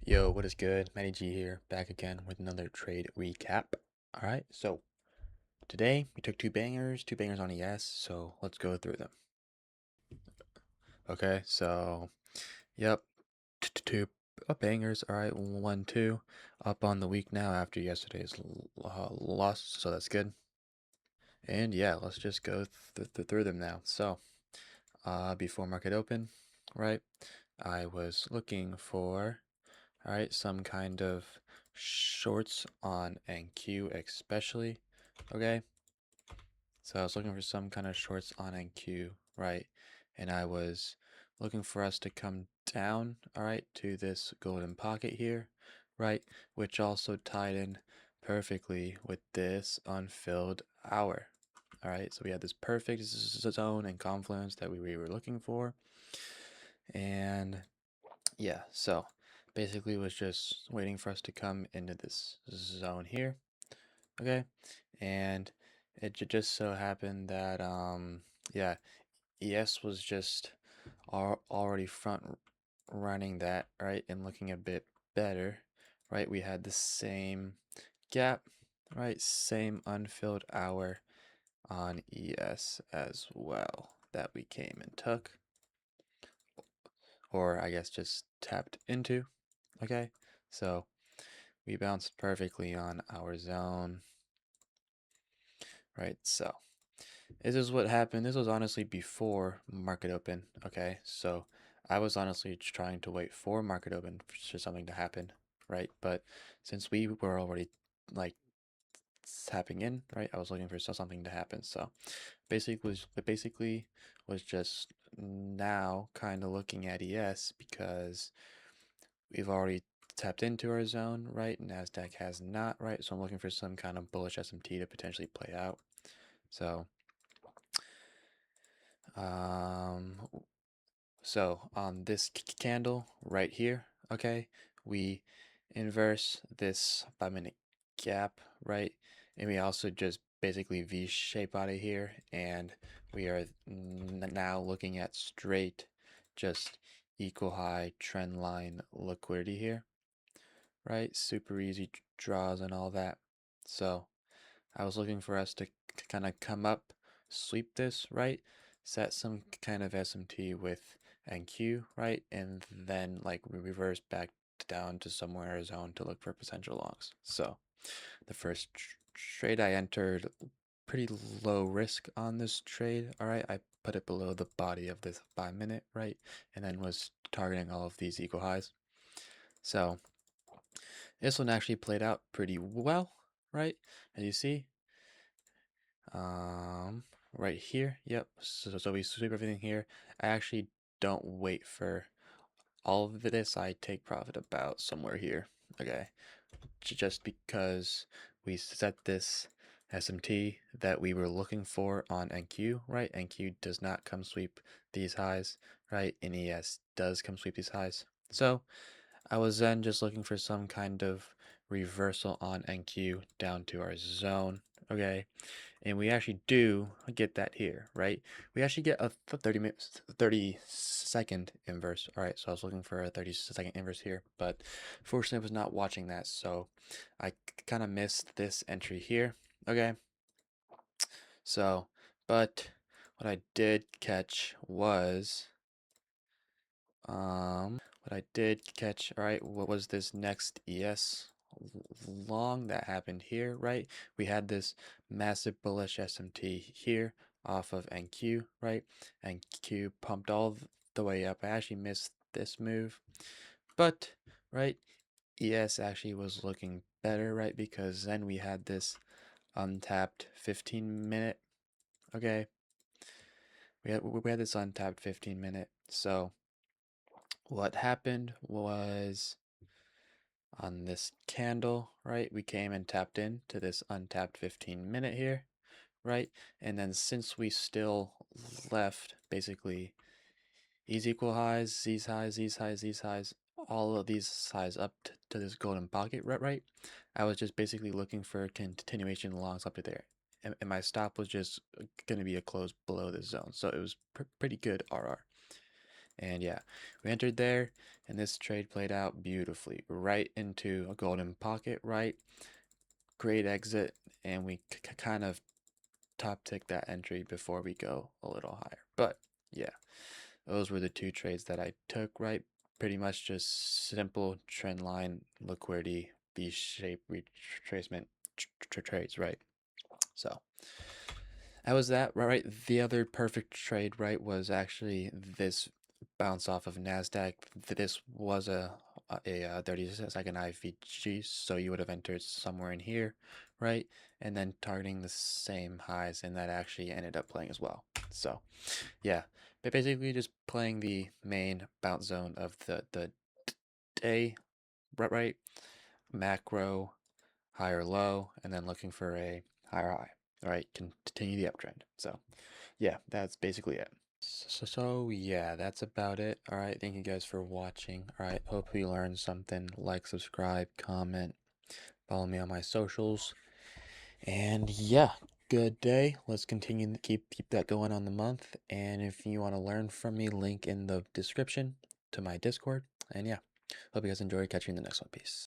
Yo, what is good? MattyG here, back again with another trade recap. Alright, so today we took two bangers on ES, so let's go through them. Okay, so yep, two bangers. Alright, 1-2, up on the week now after yesterday's loss, so that's good. And yeah, let's just go through them now. So, before market open, right, I was looking for alright, some kind of shorts on NQ especially, okay? So I was looking for some kind of shorts on NQ, right? And I was looking for us to come down, alright, to this golden pocket here, right? Which also tied in perfectly with this unfilled hour. Alright, so we had this perfect zone and confluence that we were looking for. And yeah, so basically was just waiting for us to come into this zone here, okay? And it just so happened that yeah, ES was just already front running that, right? And looking a bit better, right? We had the same gap, right? Same unfilled hour on ES as well that we came and took, or I guess just tapped into. Okay, so we bounced perfectly on our zone, right? So this is what happened. This was honestly before market open. Okay, so I was honestly trying to wait for market open for something to happen, right? But since we were already like tapping in, right, I was looking for something to happen. So basically was just now kind of looking at ES because we've already tapped into our zone, right? NASDAQ has not, right? So I'm looking for some kind of bullish SMT to potentially play out. So, um, so on this candle right here, okay, we inverse this 5-minute gap, right? And we also just basically V shape out of here, and we are now looking at straight, just equal high trend line liquidity here, right? Super easy draws and all that. So I was looking for us to kind of come up, sweep this, right? Set some kind of SMT with NQ, right? And then like we reverse back down to somewhere in our zone to look for potential longs. So the first trade I entered pretty low risk on this trade. All right, I put it below the body of this 5-minute, right? And then was targeting all of these equal highs. So this one actually played out pretty well, right? As you see, um, right here. Yep. So we sweep everything here. I actually don't wait for all of this. I take profit about somewhere here. Okay. Just because we set this SMT that we were looking for on NQ, right? NQ does not come sweep these highs, right? NES does come sweep these highs. So I was then just looking for some kind of reversal on NQ down to our zone, okay? And we actually do get that here, right? We actually get a 30-second inverse. All right, so I was looking for a 30-second inverse here, but fortunately I was not watching that, so I kind of missed this entry here, okay? So, but what I did catch was what I did catch, all right, what was this next ES long that happened here, right? We had this massive bullish SMT here off of NQ, right? NQ pumped all the way up. I actually missed this move, but, right, ES actually was looking better, right? Because then we had this untapped 15-minute, okay? We had this untapped 15-minute, so what happened was on this candle, right? We came and tapped in to this untapped 15-minute here, right? And then since we still left basically these equal highs, these highs, these highs, these highs, all of these highs up to this golden pocket, right? I was just basically looking for a continuation longs up to there. And my stop was just going to be a close below this zone. So it was pretty good RR. And yeah, we entered there, and this trade played out beautifully, right into a golden pocket, right? Great exit, and we kind of top tick that entry before we go a little higher. But yeah, those were the two trades that I took, right? Pretty much just simple trend line liquidity V-shape retracement trades, right? So that was that, right? The other perfect trade, right, was actually this bounce off of Nasdaq. This was a 30-second IVG, so you would have entered somewhere in here, right? And then targeting the same highs, and that actually ended up playing as well. So yeah, but basically just playing the main bounce zone of the day, right? Macro, higher low, and then looking for a higher high. All right, continue the uptrend. So yeah, that's basically it. So yeah, that's about it. All right, thank you guys for watching. All right, hope you learned something. Like, subscribe, comment, follow me on my socials, and yeah, good day. Let's continue to keep that going on the month. And if you want to learn from me, link in the description to my Discord. And yeah, hope you guys enjoy. Catch you in the next one. Peace.